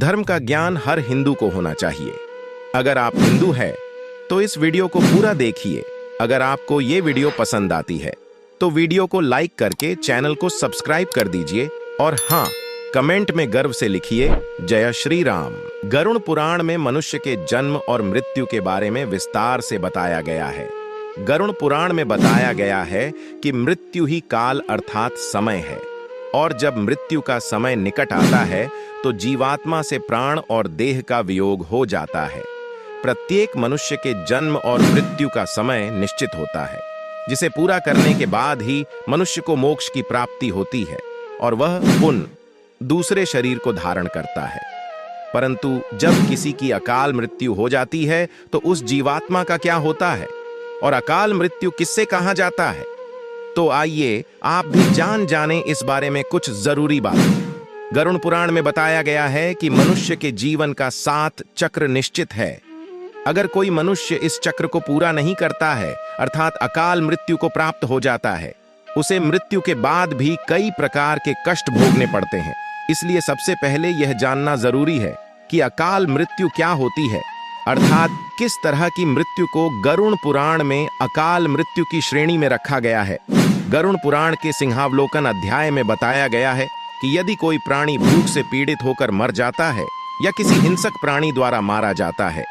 धर्म का ज्ञान हर हिंदू को होना चाहिए। अगर आप हिंदू हैं तो इस वीडियो को पूरा देखिए। अगर आपको ये वीडियो पसंद आती है तो वीडियो को लाइक करके चैनल को सब्सक्राइब कर दीजिए और हाँ, कमेंट में गर्व से लिखिए जय श्री राम। गरुड़ पुराण में मनुष्य के जन्म और मृत्यु के बारे में विस्तार से बताया गया है। गरुड़ पुराण में बताया गया है कि मृत्यु ही काल अर्थात समय है और जब मृत्यु का समय निकट आता है तो जीवात्मा से प्राण और देह का वियोग हो जाता है। प्रत्येक मनुष्य के जन्म और मृत्यु का समय निश्चित होता है, जिसे पूरा करने के बाद ही मनुष्य को मोक्ष की प्राप्ति होती है और वह पुनः दूसरे शरीर को धारण करता है। परंतु जब किसी की अकाल मृत्यु हो जाती है तो उस जीवात्मा का क्या होता है और अकाल मृत्यु किससे कहा जाता है? तो आइए आप भी जान जाने इस बारे में कुछ जरूरी बातें। गरुड़ पुराण में बताया गया है कि मनुष्य के जीवन का 7 चक्र निश्चित है। अगर कोई मनुष्य इस चक्र को पूरा नहीं करता है अर्थात अकाल मृत्यु को प्राप्त हो जाता है, उसे मृत्यु के बाद भी कई प्रकार के कष्ट भोगने पड़ते हैं। इसलिए सबसे पहले यह जानना जरूरी है कि अकाल मृत्यु क्या होती है, अर्थात किस तरह की मृत्यु को गरुड़ पुराण में अकाल मृत्यु की श्रेणी में रखा गया है। गरुड़ पुराण के सिंहावलोकन अध्याय में बताया गया है कि यदि कोई प्राणी भूख से पीड़ित होकर मर जाता है या किसी हिंसक प्राणी द्वारा मारा जाता है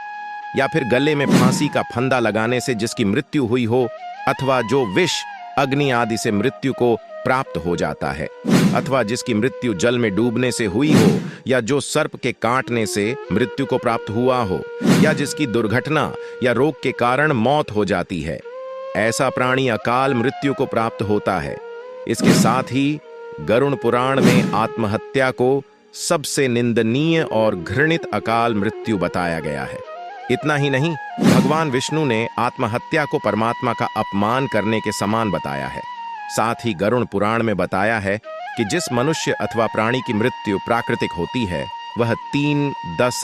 या फिर गले में फांसी का फंदा लगाने से जिसकी मृत्यु हुई हो, अथवा जो विष, अग्नि आदि से मृत्यु को प्राप्त हो जाता है, अथवा जिसकी मृत्यु जल में डूबने से हुई हो, या जो सर्प के काटने से मृत्यु को प्राप्त हुआ हो, या जिसकी दुर्घटना या रोग के कारण मौत हो जाती है, ऐसा प्राणी अकाल मृत्यु को प्राप्त होता है। इसके साथ ही गरुड़ पुराण में आत्महत्या को सबसे निंदनीय और घृणित अकाल मृत्यु बताया गया है। इतना ही नहीं, भगवान विष्णु ने आत्महत्या को परमात्मा का अपमान करने के समान बताया है। साथ ही गरुड़ पुराण में बताया है कि जिस मनुष्य अथवा प्राणी की मृत्यु प्राकृतिक होती है वह 3, 10,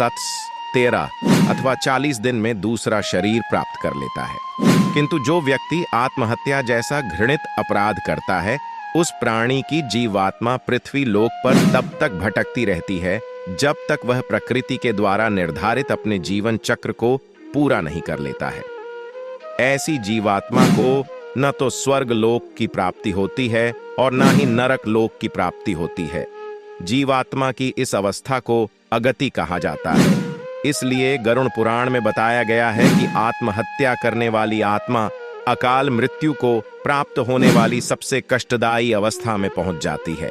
13 अथवा 40 दिन में दूसरा शरीर प्राप्त कर लेता है। किंतु जो व्यक्ति आत्महत्या जैसा घृणित अपराध करता है, उस प्राणी की जीवात्मा पृथ्वी लोक पर तब तक भटकती रहती है जब तक वह प्रकृति के द्वारा निर्धारित अपने जीवन चक्र को पूरा नहीं कर लेता है। ऐसी जीवात्मा को न तो स्वर्ग लोक की प्राप्ति होती है और न ही नरक लोक की प्राप्ति होती है। जीवात्मा की इस अवस्था को अगति कहा जाता है। इसलिए गरुड़ पुराण में बताया गया है कि आत्महत्या करने वाली आत्मा अकाल मृत्यु को प्राप्त होने वाली सबसे कष्टदायी अवस्था में पहुंच जाती है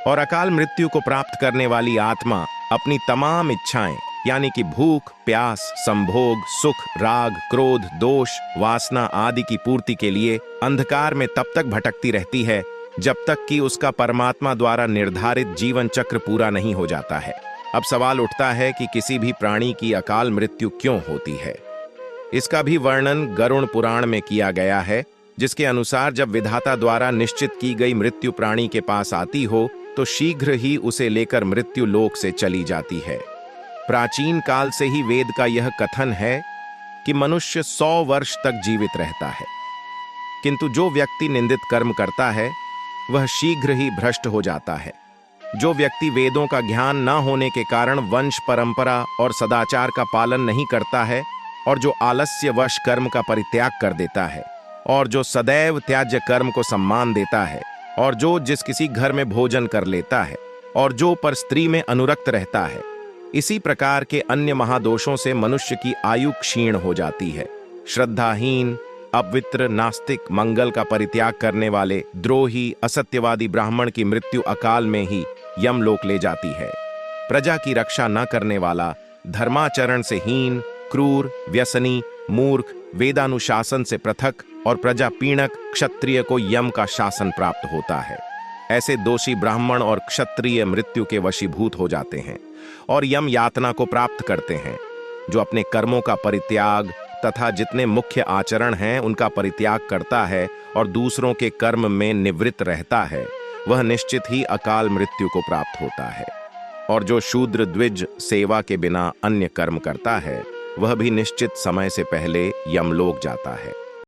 और अकाल मृत्यु को प्राप्त करने वाली आत्मा अपनी तमाम इच्छाएं यानी कि भूख, प्यास, संभोग, सुख, राग, क्रोध, दोष, वासना आदि की पूर्ति के लिए अंधकार में तब तक भटकती रहती है जब तक कि उसका परमात्मा द्वारा निर्धारित जीवन चक्र पूरा नहीं हो जाता है। अब सवाल उठता है कि किसी भी प्राणी की अकाल मृत्यु क्यों होती है। इसका भी वर्णन गरुड़ पुराण में किया गया है, जिसके अनुसार जब विधाता द्वारा निश्चित की गई मृत्यु प्राणी के पास आती हो तो शीघ्र ही उसे लेकर मृत्यु लोक से चली जाती है। प्राचीन काल से ही वेद का यह कथन है कि मनुष्य 100 वर्ष तक जीवित रहता है, किंतु जो व्यक्ति निंदित कर्म करता है वह शीघ्र ही भ्रष्ट हो जाता है। जो व्यक्ति वेदों का ज्ञान न होने के कारण वंश परंपरा और सदाचार का पालन नहीं करता है और जो आलस्यवश कर्म का परित्याग कर देता है और जो सदैव त्याज्य कर्म को सम्मान देता है और जो जिस किसी घर में भोजन कर लेता है और जो पर स्त्री में अनुरक्त रहता है, इसी प्रकार के अन्य महादोषों से मनुष्य की आयु क्षीण हो जाती है। श्रद्धाहीन, अपवित्र, नास्तिक, मंगल का परित्याग करने वाले, द्रोही, असत्यवादी ब्राह्मण की मृत्यु अकाल में ही यमलोक ले जाती है। प्रजा की रक्षा न करने वाला, धर्माचरण से हीन, क्रूर, व्यसनी, मूर्ख, वेदानुशासन से पृथक और प्रजा पीड़क क्षत्रिय को यम का शासन प्राप्त होता है। ऐसे दोषी ब्राह्मण और क्षत्रिय मृत्यु के वशीभूत हो जाते हैं और यम यातना को प्राप्त करते हैं। जो अपने कर्मों का परित्याग तथा जितने मुख्य आचरण हैं उनका परित्याग करता है और दूसरों के कर्म में निवृत्त रहता है, वह निश्चित ही अकाल मृत्यु को प्राप्त होता है। और जो शूद्र द्विज सेवा के बिना अन्य कर्म करता है वह भी निश्चित समय से पहले यमलोक जाता है।